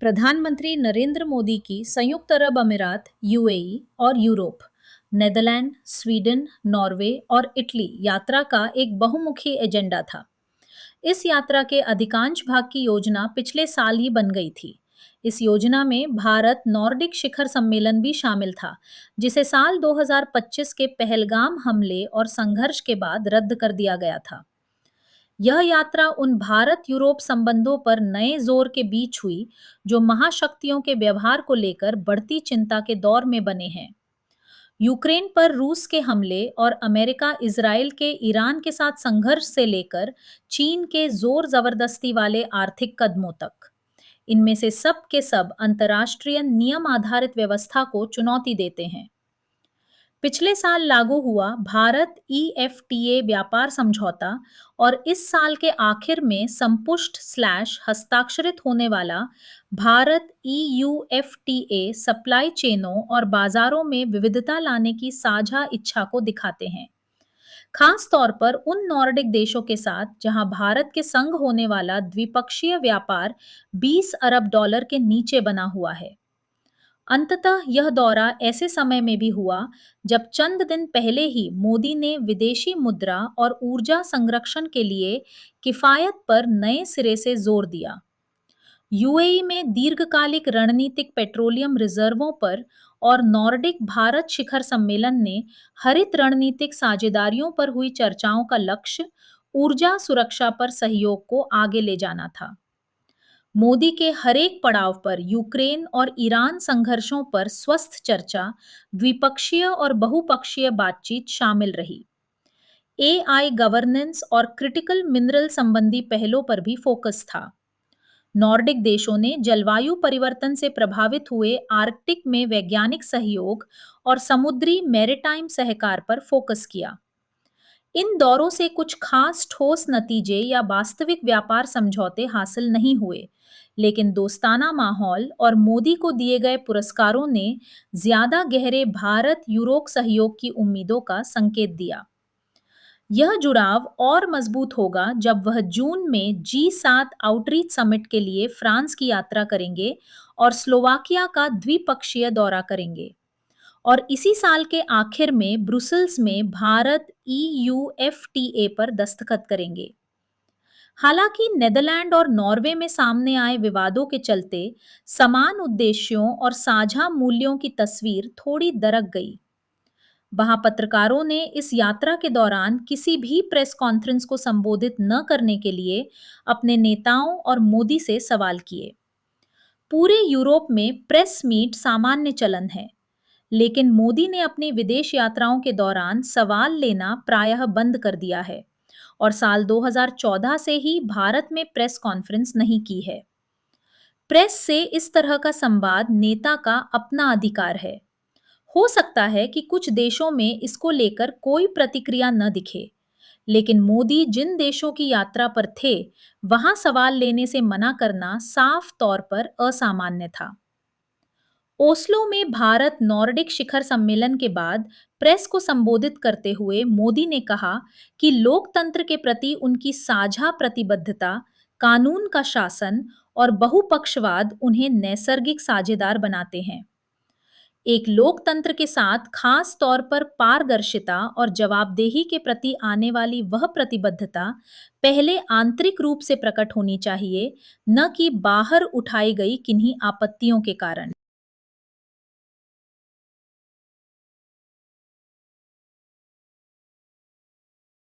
प्रधानमंत्री नरेंद्र मोदी की संयुक्त अरब अमीरात यूएई और यूरोप, नेदरलैंड, स्वीडन, नॉर्वे और इटली यात्रा का एक बहुमुखी एजेंडा था। इस यात्रा के अधिकांश भाग की योजना पिछले साल ही बन गई थी। इस योजना में भारत नॉर्डिक शिखर सम्मेलन भी शामिल था, जिसे साल 2025 के पहलगाम हमले और संघर्ष के बाद रद्द कर दिया गया था। यह यात्रा उन भारत यूरोप संबंधों पर नए जोर के बीच हुई, जो महाशक्तियों के व्यवहार को लेकर बढ़ती चिंता के दौर में बने हैं। यूक्रेन पर रूस के हमले और अमेरिका इजराइल के ईरान के साथ संघर्ष से लेकर चीन के जोर जबरदस्ती वाले आर्थिक कदमों तक, इनमें से सब के सब अंतर्राष्ट्रीय नियम आधारित व्यवस्था को चुनौती देते हैं। पिछले साल लागू हुआ भारत ईएफटीए व्यापार समझौता और इस साल के आखिर में संपुष्ट स्लैश हस्ताक्षरित होने वाला भारत ईयूएफटीए सप्लाई चेनों और बाजारों में विविधता लाने की साझा इच्छा को दिखाते हैं, खास तौर पर उन नॉर्डिक देशों के साथ जहां भारत के संग होने वाला द्विपक्षीय व्यापार 20 अरब डॉलर के नीचे बना हुआ है। अंततः यह दौरा ऐसे समय में भी हुआ जब चंद दिन पहले ही मोदी ने विदेशी मुद्रा और ऊर्जा संरक्षण के लिए किफायत पर नए सिरे से जोर दिया। यूएई में दीर्घकालिक रणनीतिक पेट्रोलियम रिजर्वों पर और नॉर्डिक भारत शिखर सम्मेलन ने हरित रणनीतिक साझेदारियों पर हुई चर्चाओं का लक्ष्य ऊर्जा सुरक्षा पर सहयोग को आगे ले जाना था। मोदी के हरेक पड़ाव पर यूक्रेन और ईरान संघर्षों पर स्वस्थ चर्चा, द्विपक्षीय और बहुपक्षीय बातचीत शामिल रही। एआई गवर्नेंस और क्रिटिकल मिनरल संबंधी पहलों पर भी फोकस था। नॉर्डिक देशों ने जलवायु परिवर्तन से प्रभावित हुए आर्कटिक में वैज्ञानिक सहयोग और समुद्री मैरीटाइम सहकार पर फोकस किया। इन दौरों से कुछ खास ठोस नतीजे या वास्तविक व्यापार समझौते हासिल नहीं हुए, लेकिन दोस्ताना माहौल और मोदी को दिए गए पुरस्कारों ने ज्यादा गहरे भारत यूरोप सहयोग की उम्मीदों का संकेत दिया। यह जुड़ाव और मजबूत होगा जब वह जून में जी7 आउटरीच समिट के लिए फ्रांस की यात्रा करेंगे और स्लोवाकिया का द्विपक्षीय दौरा करेंगे, और इसी साल के आखिर में ब्रुसेल्स में भारत ईयूएफटीए पर दस्तखत करेंगे। हालांकि नेदरलैंड और नॉर्वे में सामने आए विवादों के चलते समान उद्देश्यों और साझा मूल्यों की तस्वीर थोड़ी दरक गई। वहां पत्रकारों ने इस यात्रा के दौरान किसी भी प्रेस कॉन्फ्रेंस को संबोधित न करने के लिए अपने नेताओं और मोदी से सवाल किए। पूरे यूरोप में प्रेस मीट सामान्य चलन है, लेकिन मोदी ने अपनी विदेश यात्राओं के दौरान सवाल लेना प्रायः बंद कर दिया है और साल 2014 से ही भारत में प्रेस कॉन्फ्रेंस नहीं की है। प्रेस से इस तरह का संवाद नेता का अपना अधिकार है। हो सकता है कि कुछ देशों में इसको लेकर कोई प्रतिक्रिया न दिखे, लेकिन मोदी जिन देशों की यात्रा पर थे, वहां सवाल लेने से मना करना साफ तौर पर असामान्य था। ओस्लो में भारत नॉर्डिक शिखर सम्मेलन के बाद प्रेस को संबोधित करते हुए मोदी ने कहा कि लोकतंत्र के प्रति उनकी साझा प्रतिबद्धता, कानून का शासन और बहुपक्षवाद उन्हें नैसर्गिक साझेदार बनाते हैं। एक लोकतंत्र के साथ खास तौर पर पारदर्शिता और जवाबदेही के प्रति आने वाली वह प्रतिबद्धता पहले आंतरिक रूप से प्रकट होनी चाहिए, न कि बाहर उठाई गई किन्हीं आपत्तियों के कारण।